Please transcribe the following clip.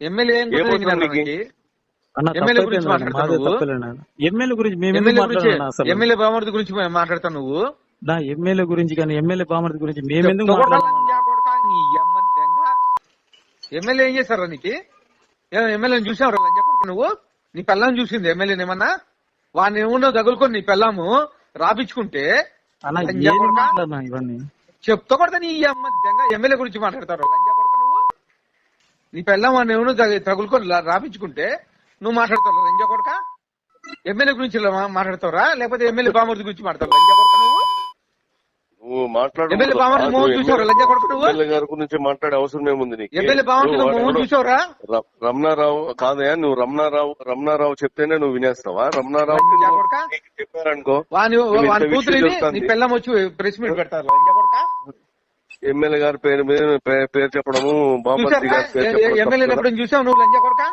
MLA ఏం ఏమవుతుంది గుర్తు నీకు? నీకు? అన్న ఎమ్మెల్యే గురించి తప్పైపోయింది అన్న, మాదే మాట్లాడతావు తప్పలేదు అన్న. ఎమ్మెల్యే గురించి మేము ఎమ్మెల్యే ఎందుకు గురించి మాట్లాడాలన్నా అసలు? ఎమ్మెల్యే బామర్ది గురించి మాట్లాడతావు నువ్వు? నా ఎమ్మెల్యే గురించి కానీ ఎమ్మెల్యే బామర్ది గురించి మేమెందుకు తొగొడతా మాట్లాడాలన్నా? లంజా కొడకా, నీ అమ్మ దెంగ. ఎమ్మెల్యే ఏం చేశారా నీకు? ఎమ్మెల్యేని చూసావురా లంజా కొడుకు నువ్వు? నీ పెళ్ళాన్ని చూసింది ఎమ్మెల్యేని ఏమన్నా? వాడిని ఏమన్నా తగులుకొని నీ పెళ్ళాము రాపించుకుంటే అన్న లంజా ఏం కొడకా మాట్లాడినా ఇవన్నీ? చెప్తా కొడతా నీ అమ్మ దెంగ. ఎమ్మెల్యే గురించి మాట్లాడతారు లంజా కొడక నువ్వు? నీ పెళ్ళాం వాడిని ఏమన్నా తగులుకొని రాపించుకుంటే నువ్వు మాట్లాడతావు లంజా కొడక? ఎమ్మెల్యే గురించి మాట్లాడతావురా లేకపోతే ఎమ్మెల్యే బామర్ది గురించి మాట్లాడతావు లంజా కొడక నువ్వు? నువ్వు మాట్లాడు. ఎమ్మెల్యే బామర్ది మోహన్ చూసావురా లంజా కొడక నువ్వు? ఎమ్మెల్యే గారి గురించి మాట్లాడే అవసరం ఏముంది నీకు? ఎమ్మెల్యే బామర్ది మోహన్ చూసావురా? రమణారావు కాదయా, నువ్వు రమణారావు చెప్తేనే నువ్వు వినేస్తావా? రమణారావు లంజా కొడక చెప్పారనుకో, వాని కూతురిని నీ పెళ్ళం వచ్చి ప్రెస్ మీట్ పెడతారు లంజా కొడక? ఎమ్మెల్యే గారి పేరు చెప్పడము, బాబర్ది గారి పేరు చెప్పడం ఎమ్మెల్యే ఎప్పుడు చూసావు నువ్వు లంజా కొడక?